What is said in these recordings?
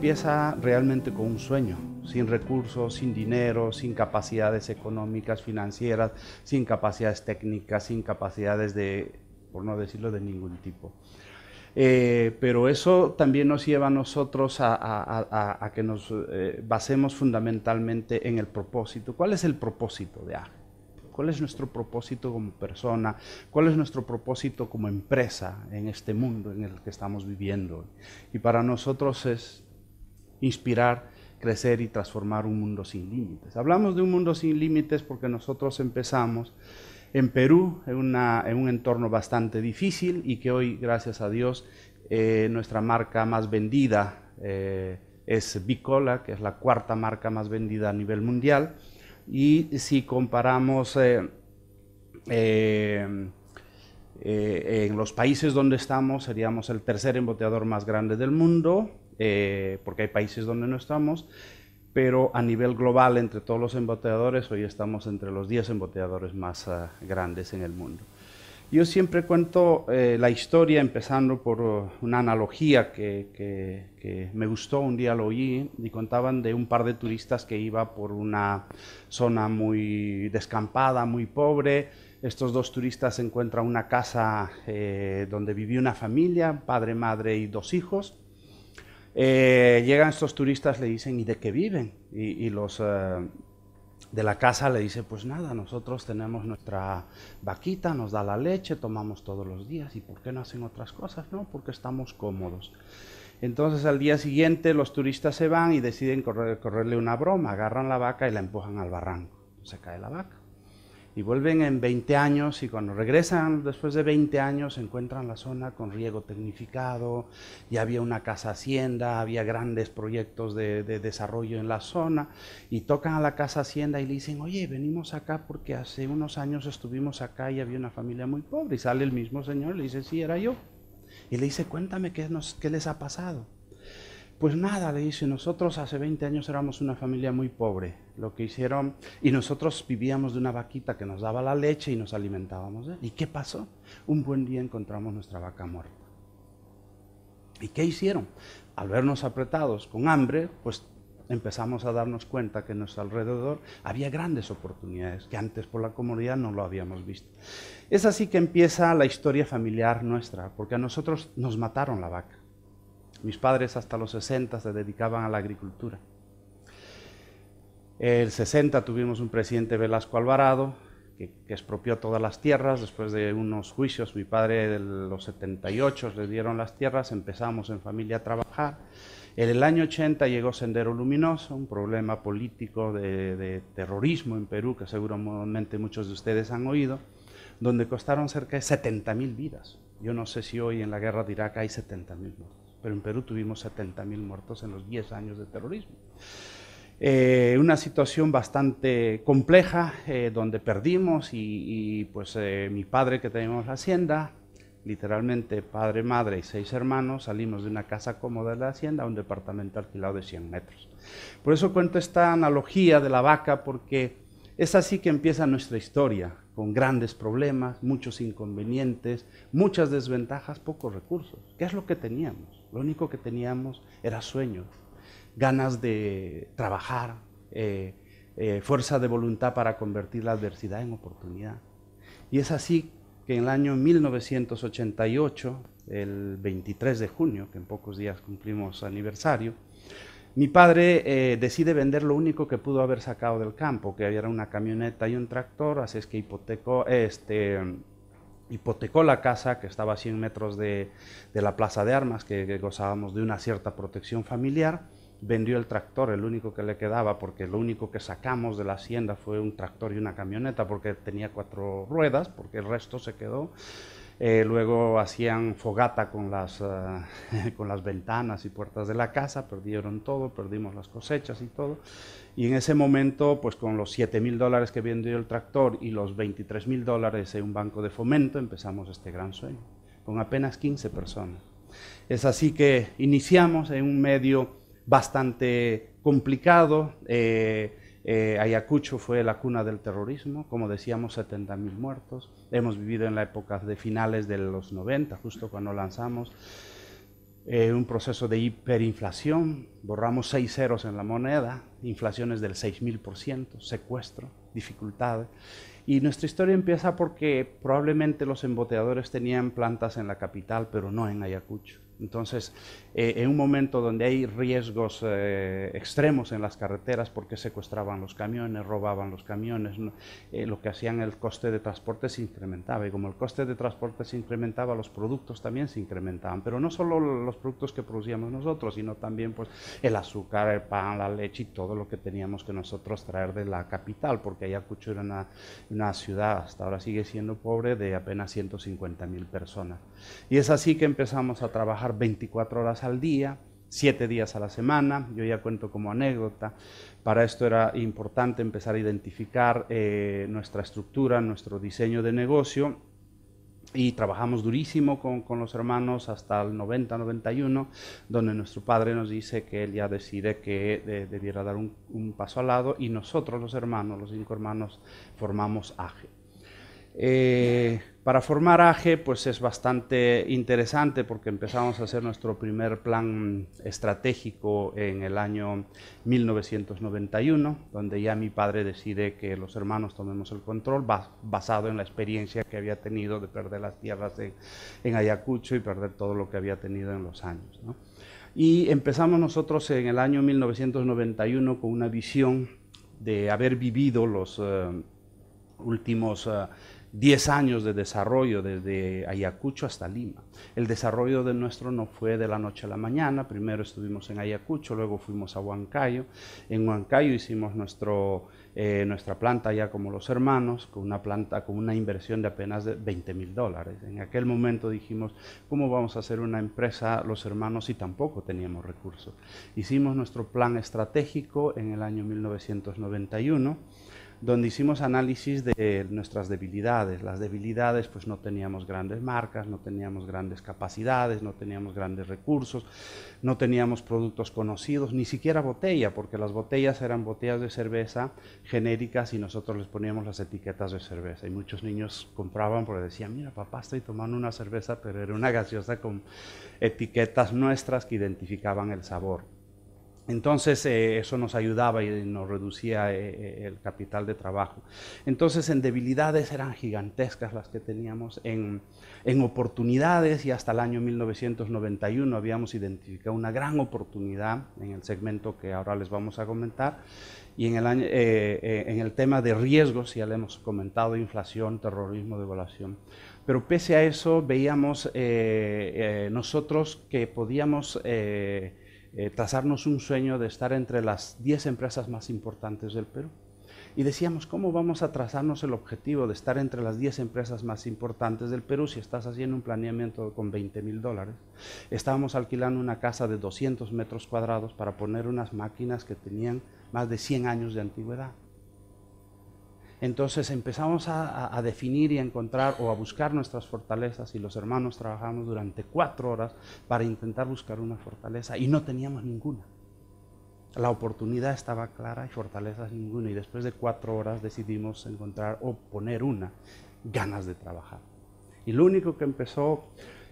empieza realmente con un sueño, sin recursos, sin dinero, sin capacidades económicas, financieras, sin capacidades técnicas, sin capacidades de, por no decirlo, de ningún tipo. Pero eso también nos lleva a nosotros a que nos basemos fundamentalmente en el propósito. ¿Cuál es el propósito de AGE? ¿Cuál es nuestro propósito como persona? ¿Cuál es nuestro propósito como empresa en este mundo en el que estamos viviendo? Y para nosotros es inspirar, crecer y transformar un mundo sin límites. Hablamos de un mundo sin límites porque nosotros empezamos en Perú, en un entorno bastante difícil y que hoy, gracias a Dios, nuestra marca más vendida es Bicola, que es la cuarta marca más vendida a nivel mundial. Y si comparamos en los países donde estamos, seríamos el tercer embotellador más grande del mundo, porque hay países donde no estamos, pero a nivel global, entre todos los embotelladores, hoy estamos entre los 10 embotelladores más grandes en el mundo. Yo siempre cuento la historia empezando por una analogía que me gustó, un día lo oí y contaban de un par de turistas que iba por una zona muy descampada, muy pobre. Estos dos turistas encuentran una casa donde vivía una familia, padre, madre y dos hijos. Llegan estos turistas, le dicen, ¿y de qué viven? Y los de la casa le dice, pues nada, nosotros tenemos nuestra vaquita, nos da la leche, tomamos todos los días. ¿Y por qué no hacen otras cosas? No, porque estamos cómodos. Entonces al día siguiente los turistas se van y deciden correrle una broma, agarran la vaca y la empujan al barranco. Se cae la vaca. Y vuelven en 20 años y cuando regresan después de 20 años encuentran la zona con riego tecnificado, ya había una casa hacienda, había grandes proyectos de desarrollo en la zona y tocan a la casa hacienda y le dicen, oye, venimos acá porque hace unos años estuvimos acá y había una familia muy pobre. Y sale el mismo señor y le dice, sí, era yo. Y le dice, cuéntame qué les ha pasado. Pues nada, le dice, nosotros hace 20 años éramos una familia muy pobre, lo que hicieron, y nosotros vivíamos de una vaquita que nos daba la leche y nos alimentábamos de él. ¿Y qué pasó? Un buen día encontramos nuestra vaca muerta. ¿Y qué hicieron? Al vernos apretados con hambre, pues empezamos a darnos cuenta que a nuestro alrededor había grandes oportunidades que antes por la comodidad no lo habíamos visto. Es así que empieza la historia familiar nuestra, porque a nosotros nos mataron la vaca. Mis padres hasta los 60 se dedicaban a la agricultura. En el 60 tuvimos un presidente, Velasco Alvarado, que expropió todas las tierras. Después de unos juicios, mi padre de los 78 le dieron las tierras, empezamos en familia a trabajar. En el año 80 llegó Sendero Luminoso, un problema político de terrorismo en Perú, que seguramente muchos de ustedes han oído, donde costaron cerca de 70.000 vidas. Yo no sé si hoy en la guerra de Irak hay 70.000 muertos, pero en Perú tuvimos 70.000 muertos en los 10 años de terrorismo. Una situación bastante compleja, donde perdimos y pues mi padre, que teníamos la hacienda, literalmente padre, madre y 6 hermanos, salimos de una casa cómoda de la hacienda a un departamento alquilado de 100 metros. Por eso cuento esta analogía de la vaca, porque es así que empieza nuestra historia, con grandes problemas, muchos inconvenientes, muchas desventajas, pocos recursos. ¿Qué es lo que teníamos? Lo único que teníamos era sueños, ganas de trabajar, fuerza de voluntad para convertir la adversidad en oportunidad. Y es así que en el año 1988, el 23 de junio, que en pocos días cumplimos aniversario, mi padre decide vender lo único que pudo haber sacado del campo, que era una camioneta y un tractor, así es que hipotecó la casa, que estaba a 100 metros de la Plaza de Armas, que gozábamos de una cierta protección familiar. Vendió el tractor, el único que le quedaba, porque lo único que sacamos de la hacienda fue un tractor y una camioneta, porque tenía 4 ruedas, porque el resto se quedó. Luego hacían fogata con las ventanas y puertas de la casa, perdieron todo, perdimos las cosechas y todo. Y en ese momento, pues con los $7.000 que vendió el tractor y los $23.000 en un banco de fomento, empezamos este gran sueño, con apenas 15 personas. Es así que iniciamos en un medio bastante complicado. Ayacucho fue la cuna del terrorismo, como decíamos, 70.000 muertos. Hemos vivido en la época de finales de los 90, justo cuando lanzamos. un proceso de hiperinflación, borramos 6 ceros en la moneda, inflaciones del 6000%, secuestro, dificultades. Y nuestra historia empieza porque probablemente los embotelladores tenían plantas en la capital, pero no en Ayacucho. Entonces, en un momento donde hay riesgos extremos en las carreteras porque secuestraban los camiones, robaban los camiones, lo que hacían, el coste de transporte se incrementaba, y como el coste de transporte se incrementaba, los productos también se incrementaban, pero no solo los productos que producíamos nosotros, sino también pues, el azúcar, el pan, la leche y todo lo que teníamos que nosotros traer de la capital, porque Ayacucho era una ciudad, hasta ahora sigue siendo pobre, de apenas 150,000 personas. Y es así que empezamos a trabajar 24 horas al día, 7 días a la semana. Yo ya cuento como anécdota. Para esto era importante empezar a identificar nuestra estructura, nuestro diseño de negocio, y trabajamos durísimo con los hermanos hasta el 90-91, donde nuestro padre nos dice que él ya decide que debiera dar un paso al lado, y nosotros los hermanos, los 5 hermanos, formamos AGE. Para formar AGE pues es bastante interesante porque empezamos a hacer nuestro primer plan estratégico en el año 1991, donde ya mi padre decide que los hermanos tomemos el control, basado en la experiencia que había tenido de perder las tierras en Ayacucho y perder todo lo que había tenido en los años, ¿no? Y empezamos nosotros en el año 1991 con una visión de haber vivido los últimos 10 años de desarrollo desde Ayacucho hasta Lima. El desarrollo de nuestro no fue de la noche a la mañana. Primero estuvimos en Ayacucho, luego fuimos a Huancayo. En Huancayo hicimos nuestra planta ya como los hermanos, con una planta con una inversión de apenas de $20,000. En aquel momento dijimos, ¿cómo vamos a hacer una empresa los hermanos si tampoco teníamos recursos? Hicimos nuestro plan estratégico en el año 1991, donde hicimos análisis de nuestras debilidades. Las debilidades, pues no teníamos grandes marcas, no teníamos grandes capacidades, no teníamos grandes recursos, no teníamos productos conocidos, ni siquiera botella, porque las botellas eran botellas de cerveza genéricas y nosotros les poníamos las etiquetas de cerveza. Y muchos niños compraban porque decían, mira papá, estoy tomando una cerveza, pero era una gaseosa con etiquetas nuestras que identificaban el sabor. Entonces eso nos ayudaba y nos reducía el capital de trabajo. Entonces en debilidades eran gigantescas las que teníamos, en oportunidades, y hasta el año 1991 habíamos identificado una gran oportunidad en el segmento que ahora les vamos a comentar, y en el tema de riesgos, ya le hemos comentado, inflación, terrorismo, devaluación. Pero pese a eso veíamos nosotros que podíamos trazarnos un sueño de estar entre las 10 empresas más importantes del Perú. Y decíamos, ¿cómo vamos a trazarnos el objetivo de estar entre las 10 empresas más importantes del Perú si estás haciendo un planeamiento con $20,000? Estábamos alquilando una casa de 200 metros cuadrados para poner unas máquinas que tenían más de 100 años de antigüedad. Entonces empezamos a definir y a encontrar o a buscar nuestras fortalezas, y los hermanos trabajamos durante 4 horas para intentar buscar una fortaleza y no teníamos ninguna. La oportunidad estaba clara y fortalezas ninguna, y después de 4 horas decidimos encontrar o poner ganas de trabajar. Y lo único que empezó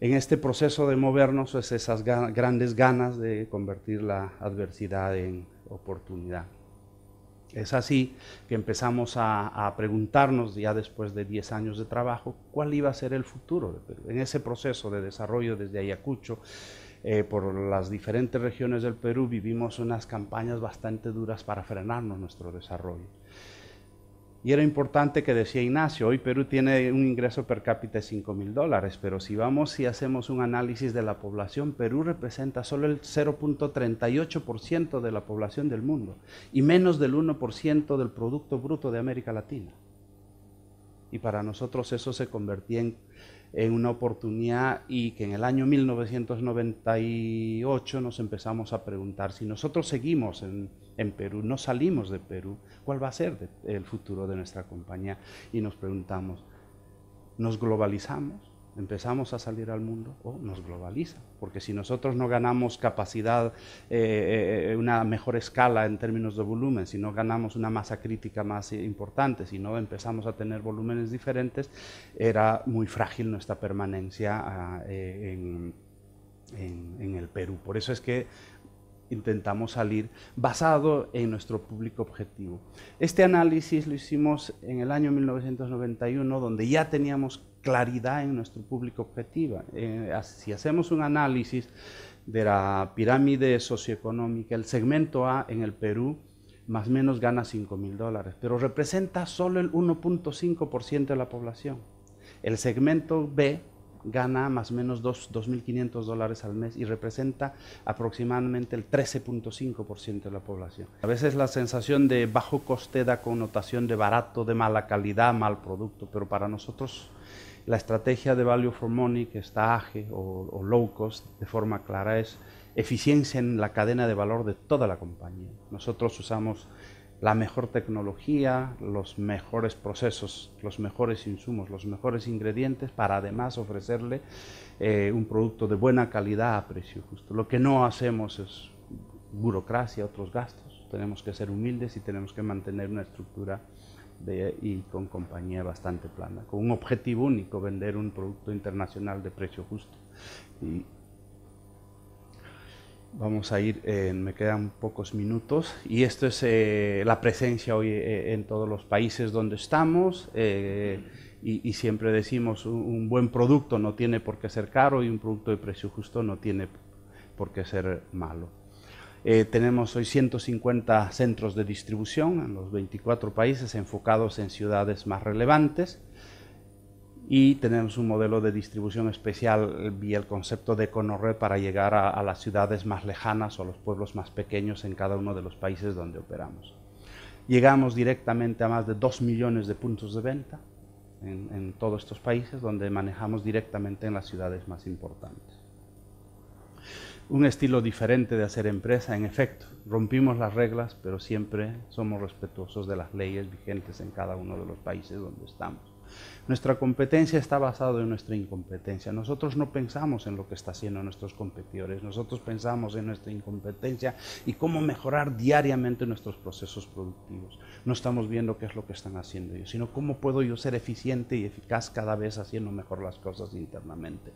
en este proceso de movernos es esas grandes ganas de convertir la adversidad en oportunidad. Es así que empezamos a preguntarnos, ya después de 10 años de trabajo, cuál iba a ser el futuro de Perú. En ese proceso de desarrollo desde Ayacucho, por las diferentes regiones del Perú, vivimos unas campañas bastante duras para frenarnos nuestro desarrollo. Y era importante que decía Ignacio, hoy Perú tiene un ingreso per cápita de $5,000, pero si vamos y hacemos un análisis de la población, Perú representa solo el 0.38% de la población del mundo y menos del 1% del Producto Bruto de América Latina. Y para nosotros eso se convertía en una oportunidad, y que en el año 1998 nos empezamos a preguntar, si nosotros seguimos en Perú, no salimos de Perú, ¿cuál va a ser el futuro de nuestra compañía? Y nos preguntamos, ¿nos globalizamos? ¿Empezamos a salir al mundo o nos globaliza? Porque si nosotros no ganamos capacidad, una mejor escala en términos de volumen, si no ganamos una masa crítica más importante, si no empezamos a tener volúmenes diferentes, era muy frágil nuestra permanencia en en el Perú. Por eso es que intentamos salir basado en nuestro público objetivo. Este análisis lo hicimos en el año 1991, donde ya teníamos claridad en nuestro público objetivo. Si hacemos un análisis de la pirámide socioeconómica, el segmento A en el Perú más o menos gana $5.000, pero representa solo el 1.5% de la población. El segmento B gana más o menos $2.500 al mes y representa aproximadamente el 13.5% de la población. A veces la sensación de bajo coste da connotación de barato, de mala calidad, mal producto, pero para nosotros la estrategia de Value for Money, que está AGE o low cost de forma clara, es eficiencia en la cadena de valor de toda la compañía. Nosotros usamos la mejor tecnología, los mejores procesos, los mejores insumos, los mejores ingredientes para además ofrecerle un producto de buena calidad a precio justo. Lo que no hacemos es burocracia, otros gastos. Tenemos que ser humildes y tenemos que mantener una estructura y con compañía bastante plana, con un objetivo único: vender un producto internacional de precio justo. Y vamos a ir, me quedan pocos minutos, y esto es la presencia hoy en todos los países donde estamos, y siempre decimos un buen producto no tiene por qué ser caro y un producto de precio justo no tiene por qué ser malo. Tenemos hoy 150 centros de distribución en los 24 países enfocados en ciudades más relevantes, y tenemos un modelo de distribución especial vía el concepto de Econored para llegar a las ciudades más lejanas o los pueblos más pequeños en cada uno de los países donde operamos. Llegamos directamente a más de 2 millones de puntos de venta en todos estos países, donde manejamos directamente en las ciudades más importantes. Un estilo diferente de hacer empresa, en efecto, rompimos las reglas, pero siempre somos respetuosos de las leyes vigentes en cada uno de los países donde estamos. Nuestra competencia está basada en nuestra incompetencia. Nosotros no pensamos en lo que están haciendo nuestros competidores, nosotros pensamos en nuestra incompetencia y cómo mejorar diariamente nuestros procesos productivos. No estamos viendo qué es lo que están haciendo ellos, sino cómo puedo yo ser eficiente y eficaz cada vez haciendo mejor las cosas internamente.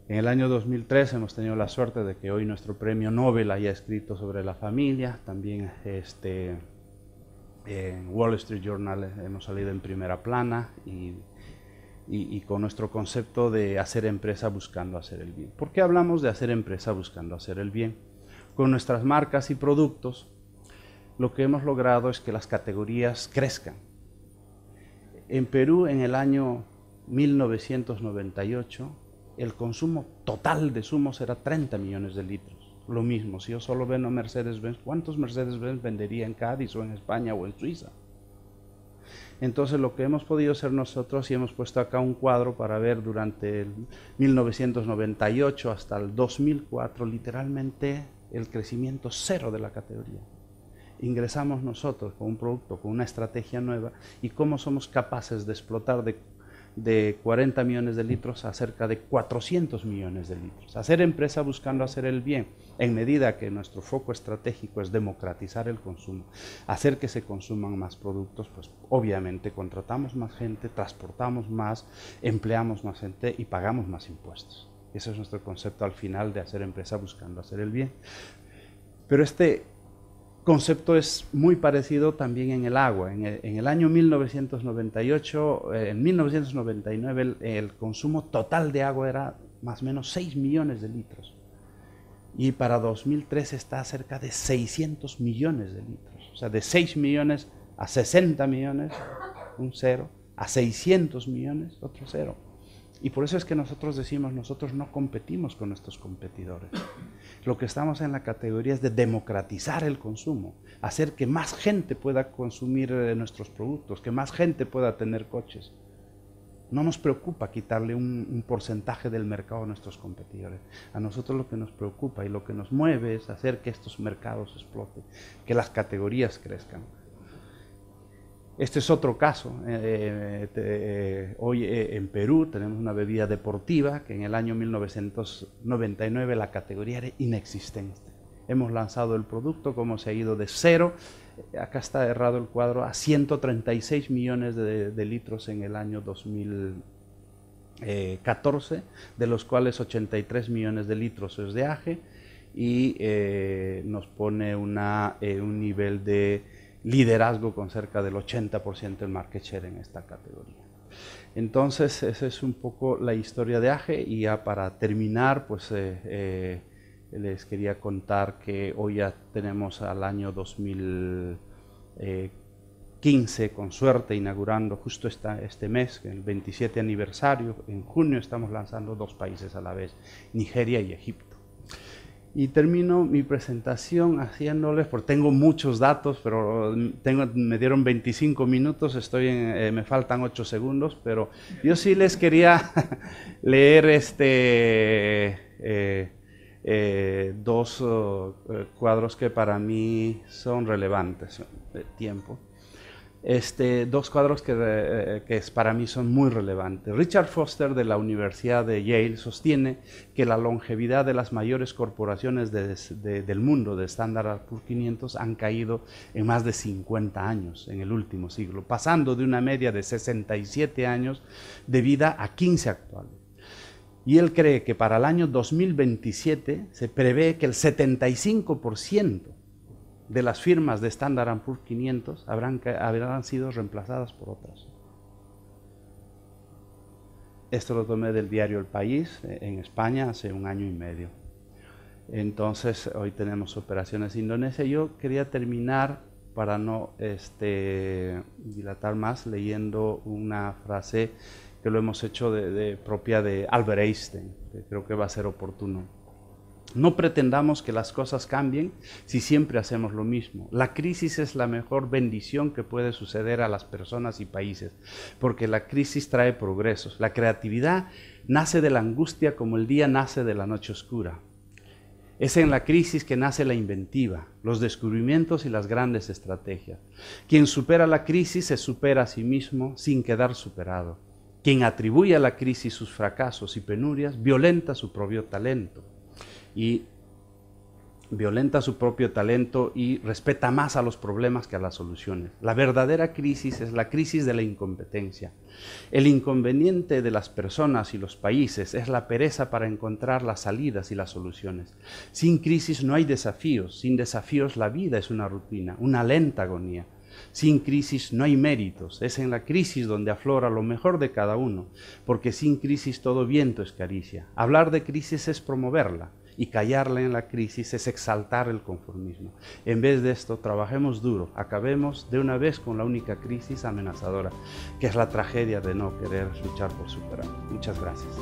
En el año 2003 hemos tenido la suerte de que hoy nuestro premio Nobel haya escrito sobre la familia. También en Wall Street Journal hemos salido en primera plana y con nuestro concepto de hacer empresa buscando hacer el bien. ¿Por qué hablamos de hacer empresa buscando hacer el bien? Con nuestras marcas y productos, lo que hemos logrado es que las categorías crezcan. En Perú, en el año 1998, el consumo total de zumos era 30 millones de litros. Lo mismo, si yo solo vendo Mercedes-Benz, ¿cuántos Mercedes-Benz vendería en Cádiz o en España o en Suiza? Entonces lo que hemos podido hacer nosotros, y hemos puesto acá un cuadro para ver durante el 1998 hasta el 2004, literalmente el crecimiento cero de la categoría. Ingresamos nosotros con un producto, con una estrategia nueva, y cómo somos capaces de explotar de 40 millones de litros a cerca de 400 millones de litros. Hacer empresa buscando hacer el bien, en medida que nuestro foco estratégico es democratizar el consumo, hacer que se consuman más productos, pues obviamente contratamos más gente, transportamos más, empleamos más gente y pagamos más impuestos. Ese es nuestro concepto al final de hacer empresa buscando hacer el bien. Pero este concepto es muy parecido también en el agua. En el año 1998, en 1999 el consumo total de agua era más o menos 6 millones de litros. Y para 2003 está cerca de 600 millones de litros. O sea, de 6 millones a 60 millones, un cero, a 600 millones, otro cero. Y por eso es que nosotros decimos, nosotros no competimos con nuestros competidores. Lo que estamos en la categoría es de democratizar el consumo, hacer que más gente pueda consumir nuestros productos, que más gente pueda tener coches. No nos preocupa quitarle un porcentaje del mercado a nuestros competidores. A nosotros lo que nos preocupa y lo que nos mueve es hacer que estos mercados exploten, que las categorías crezcan. Este es otro caso. Hoy en Perú tenemos una bebida deportiva que en el año 1999 la categoría era inexistente. Hemos lanzado el producto, como se ha ido de cero, acá está errado el cuadro, a 136 millones de litros en el año 2000, 14, de los cuales 83 millones de litros es de AGE, y nos pone un nivel de liderazgo con cerca del 80% del market share en esta categoría. Entonces, esa es un poco la historia de AGE, y ya para terminar, pues les quería contar que hoy ya tenemos al año 2015, con suerte, inaugurando justo este mes, el 27 aniversario. En junio estamos lanzando 2 países a la vez, Nigeria y Egipto. Y termino mi presentación haciéndoles, porque tengo muchos datos, pero me dieron 25 minutos, me faltan 8 segundos, pero yo sí les quería leer 2 cuadros que para mí son relevantes de tiempo. 2 cuadros que para mí son muy relevantes. Richard Foster, de la Universidad de Yale, sostiene que la longevidad de las mayores corporaciones del mundo de Standard & Poor's 500 han caído en más de 50 años en el último siglo, pasando de una media de 67 años de vida a 15 actuales. Y él cree que para el año 2027 se prevé que el 75% de las firmas de Standard & Poor's 500 habrán sido reemplazadas por otras. Esto lo tomé del diario El País, en España, hace 1 año y medio. Entonces, hoy tenemos operaciones en Indonesia. Yo quería terminar, para no dilatar más, leyendo una frase que lo hemos hecho propia de Albert Einstein, que creo que va a ser oportuno. No pretendamos que las cosas cambien si siempre hacemos lo mismo. La crisis es la mejor bendición que puede suceder a las personas y países, porque la crisis trae progresos. La creatividad nace de la angustia como el día nace de la noche oscura. Es en la crisis que nace la inventiva, los descubrimientos y las grandes estrategias. Quien supera la crisis se supera a sí mismo sin quedar superado. Quien atribuye a la crisis sus fracasos y penurias violenta su propio talento. Y respeta más a los problemas que a las soluciones. La verdadera crisis es la crisis de la incompetencia. El inconveniente de las personas y los países es la pereza para encontrar las salidas y las soluciones. Sin crisis no hay desafíos. Sin desafíos la vida es una rutina, una lenta agonía. Sin crisis no hay méritos. Es en la crisis donde aflora lo mejor de cada uno, porque sin crisis todo viento es caricia. Hablar de crisis es promoverla, y callarla en la crisis es exaltar el conformismo. En vez de esto, trabajemos duro, acabemos de una vez con la única crisis amenazadora, que es la tragedia de no querer luchar por superarla. Muchas gracias.